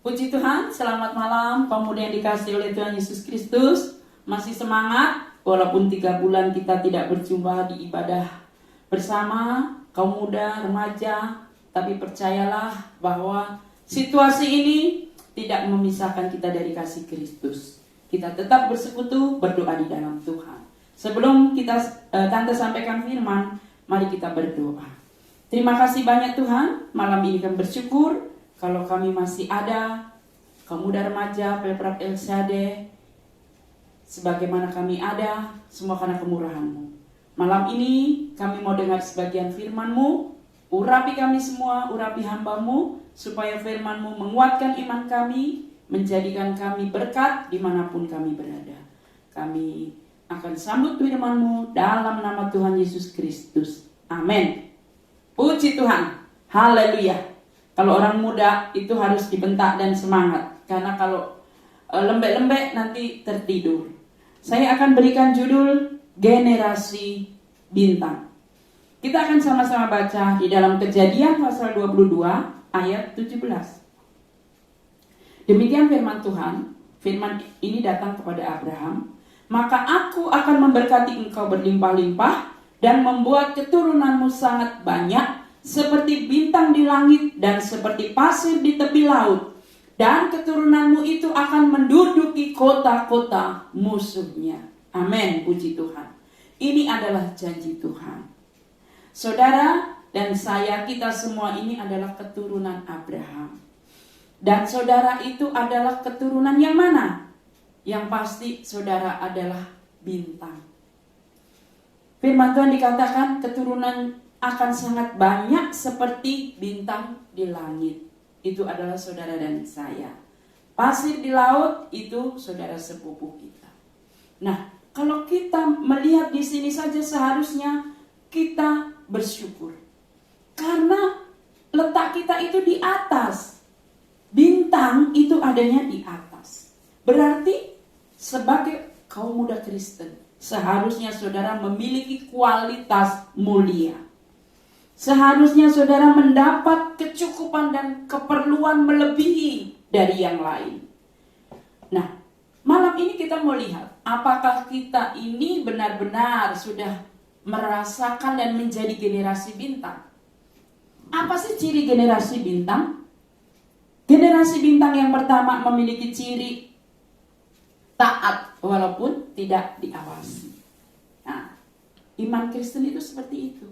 Puji Tuhan, selamat malam kaum muda yang dikasihi oleh Tuhan Yesus Kristus. Masih semangat walaupun 3 bulan kita tidak berjumpa di ibadah bersama kaum muda, remaja. Tapi percayalah bahwa situasi ini tidak memisahkan kita dari kasih Kristus. Kita tetap bersekutu, berdoa di dalam Tuhan. Sebelum Tante sampaikan firman, mari kita berdoa. Terima kasih banyak Tuhan, malam ini kami bersyukur kalau kami masih ada, kaum muda remaja, Pemprov LCAD, sebagaimana kami ada, semua karena kemurahan-Mu. Malam ini kami mau dengar sebagian firman-Mu, urapi kami semua, urapi hamba-Mu, supaya firman-Mu menguatkan iman kami, menjadikan kami berkat dimanapun kami berada. Kami akan sambut firman-Mu dalam nama Tuhan Yesus Kristus. Amin. Puji Tuhan. Haleluya. Kalau orang muda itu harus dibentak dan semangat. Karena kalau lembek-lembek nanti tertidur. Saya akan berikan judul Generasi Bintang. Kita akan sama-sama baca di dalam Kejadian pasal 22 ayat 17. Demikian firman Tuhan. Firman ini datang kepada Abraham. Maka aku akan memberkati engkau berlimpah-limpah dan membuat keturunanmu sangat banyak seperti bintang di langit dan seperti pasir di tepi laut. Dan keturunanmu itu akan menduduki kota-kota musuhnya. Amin, puji Tuhan. Ini adalah janji Tuhan. Saudara dan saya, kita semua ini adalah keturunan Abraham. Dan saudara itu adalah keturunan yang mana? Yang pasti saudara adalah bintang. Firman Tuhan dikatakan keturunan akan sangat banyak seperti bintang di langit. Itu adalah saudara dan saya. Pasir di laut itu saudara sepupu kita. Nah, kalau kita melihat di sini saja seharusnya kita bersyukur. Karena letak kita itu di atas. Bintang itu adanya di atas. Berarti sebagai kaum muda Kristen, seharusnya saudara memiliki kualitas mulia. Seharusnya saudara mendapat kecukupan dan keperluan melebihi dari yang lain. Nah, malam ini kita mau lihat apakah kita ini benar-benar sudah merasakan dan menjadi generasi bintang. Apa sih ciri generasi bintang? Generasi bintang yang pertama memiliki ciri taat walaupun tidak diawasi. Nah, iman Kristen itu seperti itu.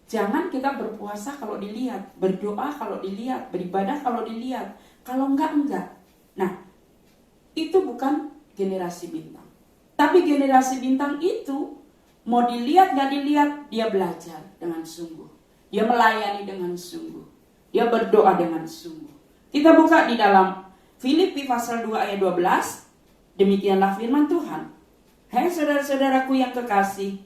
Jangan kita berpuasa kalau dilihat, berdoa kalau dilihat, beribadah kalau dilihat. Kalau enggak. Nah, itu bukan generasi bintang. Tapi generasi bintang itu mau dilihat gak dilihat, dia belajar dengan sungguh. Dia melayani dengan sungguh. Dia berdoa dengan sungguh. Kita buka di dalam Filipi pasal 2 ayat 12. Demikianlah firman Tuhan. Hai saudara-saudaraku yang kekasih,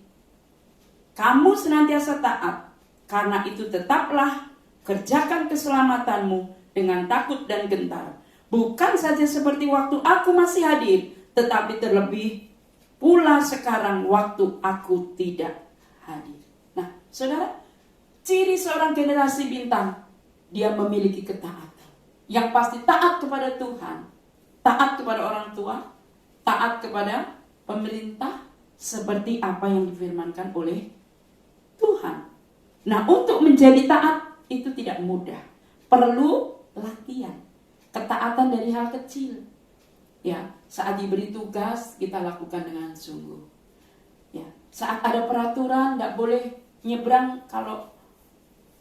kamu senantiasa taat. Karena itu tetaplah kerjakan keselamatanmu dengan takut dan gentar. Bukan saja seperti waktu aku masih hadir, tetapi terlebih pula sekarang waktu aku tidak hadir. Nah, saudara, ciri seorang generasi bintang, dia memiliki ketaatan. Yang pasti taat kepada Tuhan, taat kepada orang tua, taat kepada pemerintah, seperti apa yang difirmankan oleh Tuhan. Nah, untuk menjadi taat itu tidak mudah. Perlu latihan. Ketaatan dari hal kecil. Ya, saat diberi tugas kita lakukan dengan sungguh. Ya, saat ada peraturan enggak boleh nyebrang kalau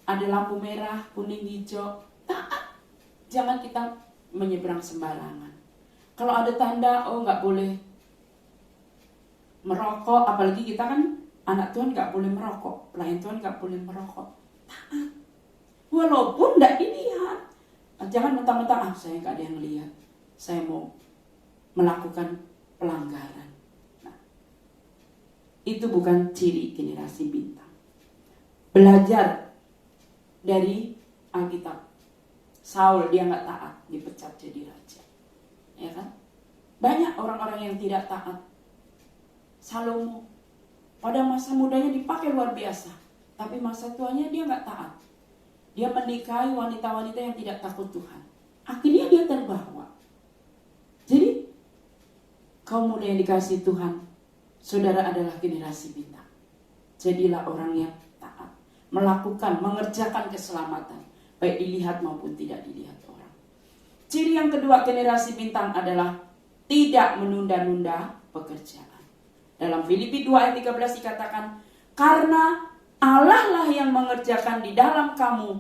ada lampu merah, kuning, hijau. Taat. Jangan kita menyeberang sembarangan. Kalau ada tanda enggak boleh merokok, apalagi kita kan anak Tuhan gak boleh merokok, pelayan Tuhan gak boleh merokok. Taat. Walaupun gak dilihat. Jangan mentang-mentang, saya gak ada yang lihat. Saya mau melakukan pelanggaran. Nah, itu bukan ciri generasi bintang. Belajar dari Alkitab. Saul dia gak taat, dipecat jadi raja. Ya kan? Banyak orang-orang yang tidak taat. Salomo pada masa mudanya dipakai luar biasa. Tapi masa tuanya dia gak taat. Dia menikahi wanita-wanita yang tidak takut Tuhan. Akhirnya dia terbawa. Jadi, kaum muda yang dikasihi Tuhan, saudara adalah generasi bintang. Jadilah orang yang taat, melakukan, mengerjakan keselamatan, baik dilihat maupun tidak dilihat orang. Ciri yang kedua generasi bintang adalah tidak menunda-nunda pekerjaan. Dalam Filipi 2 ayat 13 dikatakan, karena Allah lah yang mengerjakan di dalam kamu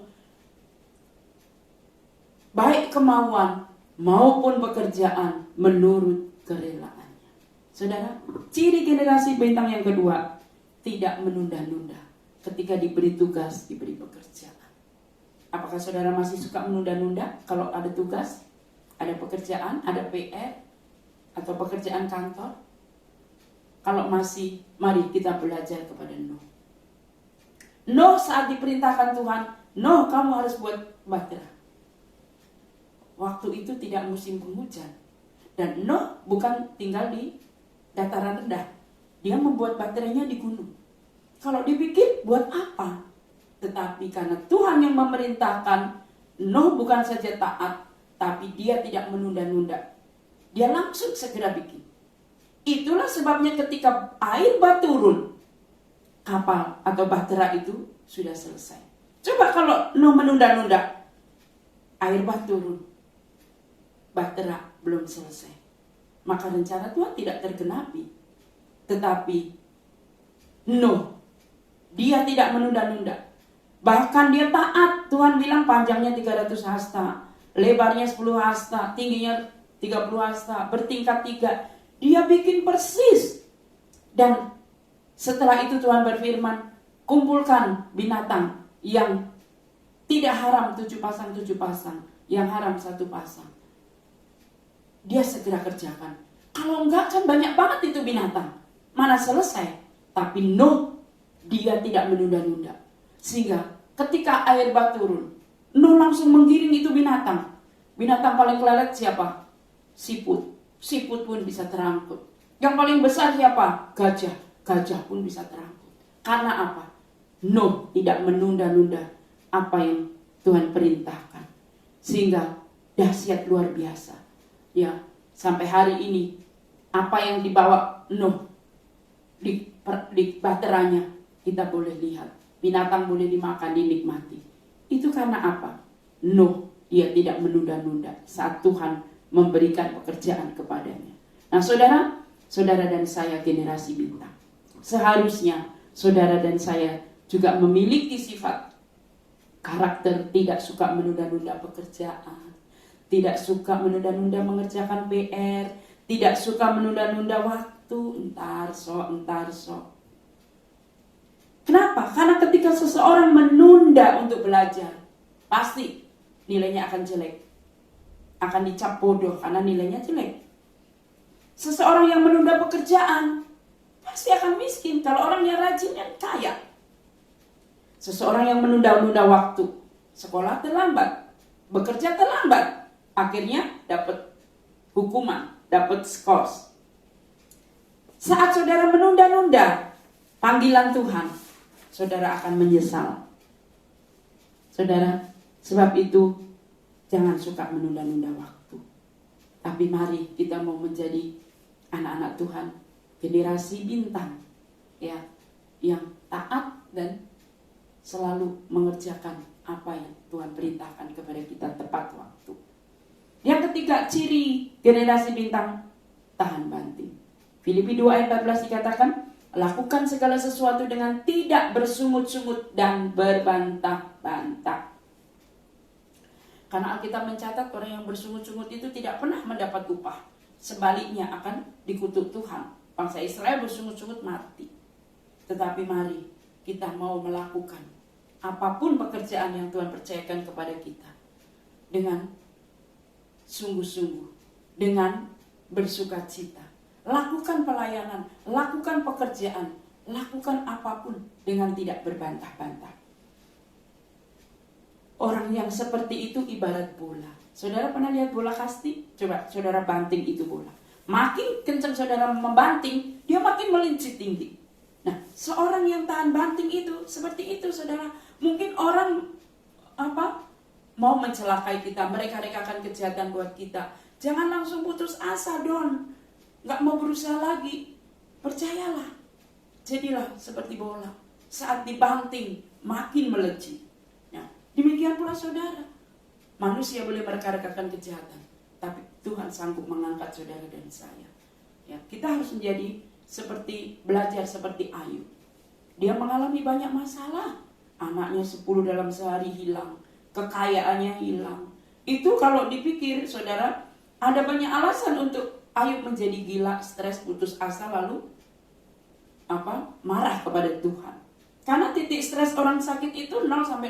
baik kemauan maupun pekerjaan menurut kerelaannya. Saudara, ciri generasi bintang yang kedua, tidak menunda-nunda ketika diberi tugas, diberi pekerjaan. Apakah saudara masih suka menunda-nunda kalau ada tugas, ada pekerjaan, ada PR, atau pekerjaan kantor? Kalau masih, mari kita belajar kepada Nuh. Nuh saat diperintahkan Tuhan, Nuh kamu harus buat bahtera. Waktu itu tidak musim penghujan. Dan Nuh bukan tinggal di dataran rendah. Dia membuat bahteranya di gunung. Kalau dipikir buat apa? Tetapi karena Tuhan yang memerintahkan, Nuh bukan saja taat, tapi dia tidak menunda-nunda. Dia langsung segera bikin. Itulah sebabnya ketika air bah turun, kapal atau bahtera itu sudah selesai. Coba kalau Nuh menunda-nunda, air bah turun, bahtera belum selesai, maka rencana Tuhan tidak tergenapi. Tetapi Nuh, dia tidak menunda-nunda. Bahkan dia taat. Tuhan bilang panjangnya 300 hasta, lebarnya 10 hasta, tingginya 30 hasta, bertingkat 3. Dia bikin persis. Dan setelah itu Tuhan berfirman, kumpulkan binatang yang tidak haram 7 pasang, yang haram 1 pasang. Dia segera kerjakan. Kalau enggak kan banyak banget itu binatang. Mana selesai. Tapi Nuh, dia tidak menunda-nunda. Sehingga ketika air bah turun, Nuh langsung menggiring itu binatang. Binatang paling kelelet siapa? Siput. Siput pun bisa terangkut. Yang paling besar siapa? Gajah. Gajah pun bisa terangkut. Karena apa? Nuh tidak menunda-nunda apa yang Tuhan perintahkan. Sehingga dahsyat luar biasa. Ya, sampai hari ini apa yang dibawa Nuh di bahteranya kita boleh lihat. Binatang boleh dimakan, dinikmati. Itu karena apa? Nuh, dia tidak menunda-nunda saat Tuhan memberikan pekerjaan kepadanya. Nah, saudara dan saya generasi bintang. Seharusnya saudara dan saya juga memiliki sifat karakter tidak suka menunda-nunda pekerjaan, tidak suka menunda-nunda mengerjakan PR, tidak suka menunda-nunda waktu, entar sok. Kenapa? Karena ketika seseorang menunda untuk belajar, pasti nilainya akan jelek. Akan dicap bodoh karena nilainya jelek. Seseorang yang menunda pekerjaan, pasti akan miskin. Kalau orang yang rajin kan kaya. Seseorang yang menunda-nunda waktu, sekolah terlambat, bekerja terlambat, akhirnya dapat hukuman, dapat skors. Saat saudara menunda-nunda panggilan Tuhan, saudara akan menyesal. Saudara, sebab itu jangan suka menunda-nunda waktu. Tapi mari kita mau menjadi anak-anak Tuhan, generasi bintang, ya, yang taat dan selalu mengerjakan apa yang Tuhan perintahkan kepada kita tepat waktu. Yang ketiga, ciri generasi bintang, tahan banting. Filipi 2 ayat 14 dikatakan, lakukan segala sesuatu dengan tidak bersungut-sungut dan berbantah-bantah. Karena Alkitab mencatat orang yang bersungut-sungut itu tidak pernah mendapat upah. Sebaliknya akan dikutuk Tuhan. Bangsa Israel bersungut-sungut mati. Tetapi mari kita mau melakukan apapun pekerjaan yang Tuhan percayakan kepada kita dengan sungguh-sungguh, dengan bersukacita. Lakukan pelayanan, lakukan pekerjaan, lakukan apapun dengan tidak berbantah-bantah. Orang yang seperti itu ibarat bola. Saudara pernah lihat bola kasti? Coba saudara banting itu bola. Makin kencang saudara membanting, dia makin melincit tinggi. Nah, seorang yang tahan banting itu seperti itu, saudara. Mungkin orang mau mencelakai kita, mereka rekakan kejahatan buat kita, jangan langsung putus asa, nggak mau berusaha lagi. Percayalah, jadilah seperti bola, saat dibanting makin melejit. Ya, demikian pula saudara, manusia boleh mereka-rekakan kejahatan, tapi Tuhan sanggup mengangkat saudara dan saya. Ya, kita harus menjadi belajar seperti Ayub. Dia mengalami banyak masalah. Anaknya 10 dalam sehari hilang, kekayaannya hilang. Itu kalau dipikir saudara, ada banyak alasan untuk Ayub menjadi gila, stres, putus asa, lalu marah kepada Tuhan. Karena titik stres orang sakit itu 0-60%.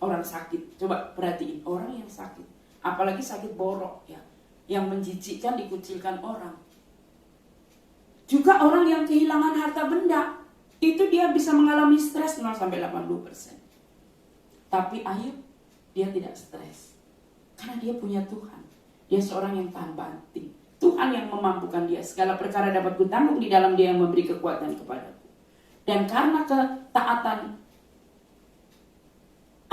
Orang sakit, coba perhatiin, orang yang sakit, apalagi sakit borok ya, yang menjijikkan, dikucilkan orang. Juga orang yang kehilangan harta benda, itu dia bisa mengalami stres 0-80%. Tapi Ayub, dia tidak stres. Karena dia punya Tuhan. Dia seorang yang tahan banting. Tuhan yang memampukan dia. Segala perkara dapat kutanggung di dalam Dia yang memberi kekuatan kepadaku. Dan karena ketaatan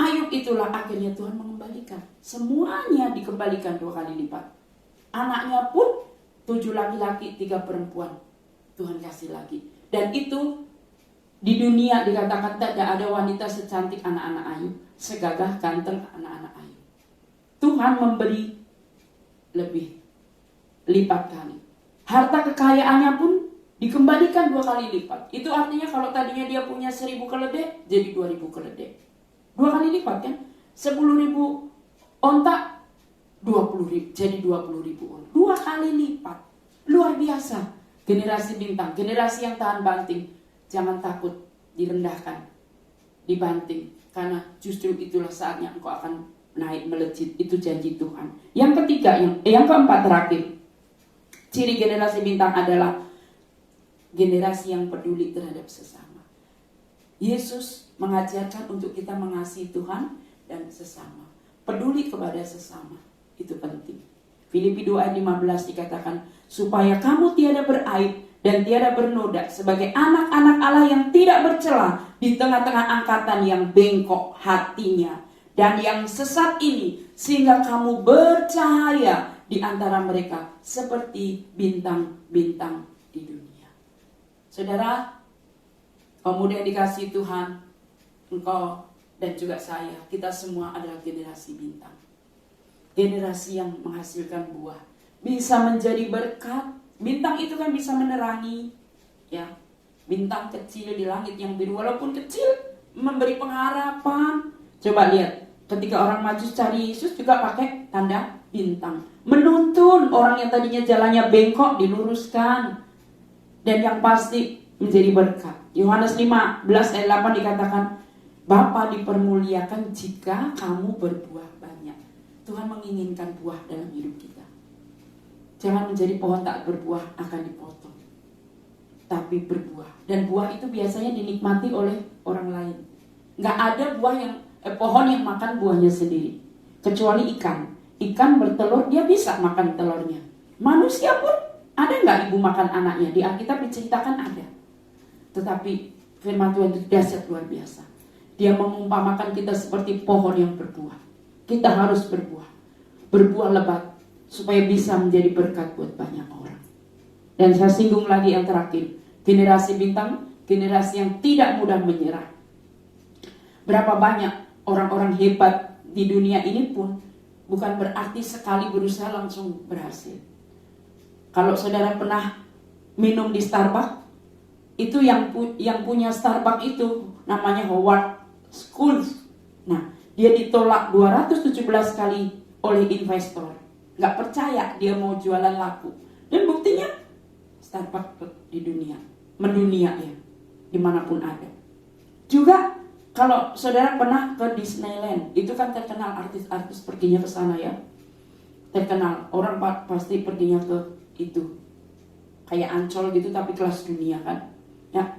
Ayub itulah akhirnya Tuhan mengembalikan. Semuanya dikembalikan 2 kali lipat. Anaknya pun 7 laki-laki, 3 perempuan. Tuhan kasih lagi. Dan itu di dunia dikatakan tidak ada wanita secantik anak-anak Ayub, segagah ganteng anak-anak Ayub. Tuhan memberi lebih lipat kali. Harta kekayaannya pun dikembalikan 2 kali lipat. Itu artinya kalau tadinya dia punya 1.000 keledai, jadi 2.000 keledai. 2 kali lipat kan? 10.000 onta, 20.000, jadi 20.000 onta. 2 kali lipat. Luar biasa. Generasi bintang, generasi yang tahan banting. Jangan takut direndahkan, dibanting. Karena justru itulah saatnya engkau akan naik melejit. Itu janji Tuhan. Yang ketiga, yang keempat terakhir. Ciri generasi bintang adalah generasi yang peduli terhadap sesama. Yesus mengajarkan untuk kita mengasihi Tuhan dan sesama. Peduli kepada sesama. Itu penting. Filipi 2 ayat 15 dikatakan, supaya kamu tiada beraib dan tiada bernoda sebagai anak-anak Allah yang tidak bercela di tengah-tengah angkatan yang bengkok hatinya dan yang sesat ini, sehingga kamu bercahaya di antara mereka seperti bintang-bintang di dunia. Saudara, pemuda yang dikasihi Tuhan, engkau dan juga saya, kita semua adalah generasi bintang. Generasi yang menghasilkan buah, bisa menjadi berkat. Bintang itu kan bisa menerangi, ya. Bintang kecil di langit yang biru, walaupun kecil, memberi pengharapan. Coba lihat, ketika orang Majus cari Yesus juga pakai tanda bintang, menuntun orang yang tadinya jalannya bengkok diluruskan, dan yang pasti menjadi berkat. Yohanes 15 ayat 8 dikatakan, Bapa dipermuliakan jika kamu berbuah banyak. Tuhan menginginkan buah dalam hidup kita. Jangan menjadi pohon tak berbuah akan dipotong, tapi berbuah. Dan buah itu biasanya dinikmati oleh orang lain. Nggak ada pohon yang makan buahnya sendiri, kecuali ikan. Ikan bertelur, dia bisa makan telurnya. Manusia pun ada nggak ibu makan anaknya? Di Alkitab diceritakan ada. Tetapi firman Tuhan itu dahsyat luar biasa. Dia mengumpamakan kita seperti pohon yang berbuah. Kita harus berbuah. Berbuah lebat supaya bisa menjadi berkat buat banyak orang. Dan saya singgung lagi yang terakhir. Generasi bintang, generasi yang tidak mudah menyerah. Berapa banyak orang-orang hebat di dunia ini pun bukan berarti sekali berusaha langsung berhasil. Kalau saudara pernah minum di Starbucks, itu yang punya Starbucks itu namanya Howard Schultz. Nah, dia ditolak 217 kali oleh investor. Nggak percaya dia mau jualan laku. Dan buktinya Starbucks di dunia, mendunia ya, dimanapun ada. Juga kalau saudara pernah ke Disneyland, itu kan terkenal, artis-artis perginya ke sana ya. Terkenal, orang pasti perginya ke itu. Kayak Ancol gitu tapi kelas dunia kan. Ya,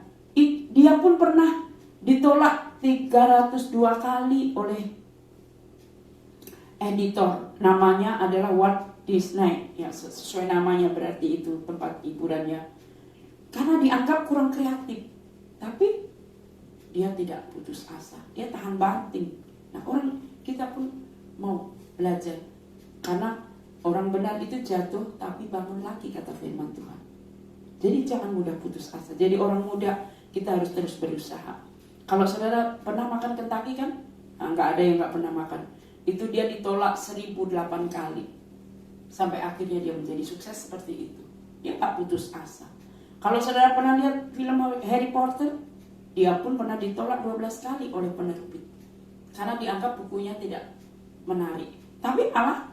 dia pun pernah ditolak 302 kali oleh editor. Namanya adalah Walt Disney. Ya, sesuai namanya berarti itu tempat hiburannya. Karena dianggap kurang kreatif. Tapi dia tidak putus asa. Dia tahan banting. Nah, kita pun mau belajar, karena orang benar itu jatuh tapi bangun lagi, kata firman Tuhan. Jadi jangan mudah putus asa. Jadi orang muda kita harus terus berusaha. Kalau saudara pernah makan Kentucky kan? Nah, nggak ada yang nggak pernah makan. Itu dia ditolak 1008 kali. Sampai akhirnya dia menjadi sukses seperti itu. Dia nggak putus asa. Kalau saudara pernah lihat film Harry Potter, dia pun pernah ditolak 12 kali oleh penerbit. Karena dianggap bukunya tidak menarik. Tapi malah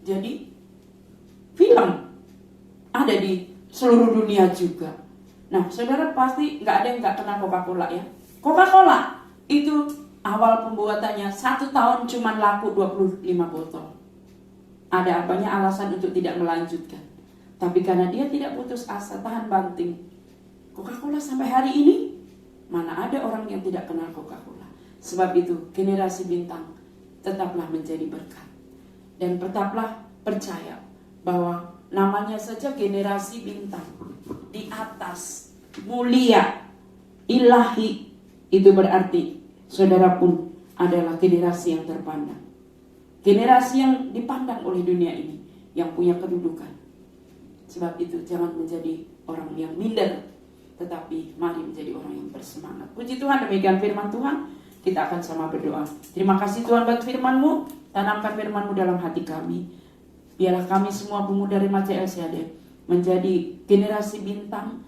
jadi film. Ada di seluruh dunia juga. Nah, saudara pasti nggak ada yang nggak kenal Coca-Cola ya. Coca-Cola itu awal pembuatannya 1 tahun cuma laku 25 botol. Ada apanya alasan untuk tidak melanjutkan. Tapi karena dia tidak putus asa, tahan banting, Coca-Cola sampai hari ini, mana ada orang yang tidak kenal Coca-Cola. Sebab itu generasi bintang tetaplah menjadi berkat. Dan tetaplah percaya bahwa namanya saja generasi bintang, di atas, mulia, ilahi. Itu berarti saudara pun adalah generasi yang terpandang, generasi yang dipandang oleh dunia ini, yang punya kedudukan. Sebab itu jangan menjadi orang yang minder, tetapi mari menjadi orang yang bersemangat. Puji Tuhan, demikian firman Tuhan. Kita akan sama berdoa. Terima kasih Tuhan buat firman-Mu. Tanamkan firman-Mu dalam hati kami. Biarlah kami semua pemuda remaja LCAD menjadi generasi bintang.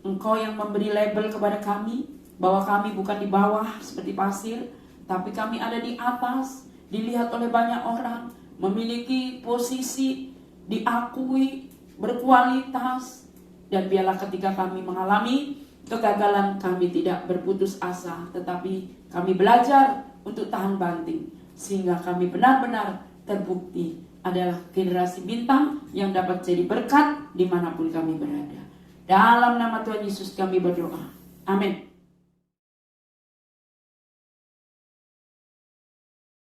Engkau yang memberi label kepada kami bahwa kami bukan di bawah seperti pasir, tapi kami ada di atas, dilihat oleh banyak orang, memiliki posisi, diakui, berkualitas. Dan biarlah ketika kami mengalami kegagalan, kami tidak berputus asa, tetapi kami belajar untuk tahan banting, sehingga kami benar-benar terbukti adalah generasi bintang yang dapat jadi berkat dimanapun kami berada. Dalam nama Tuhan Yesus kami berdoa. Amin.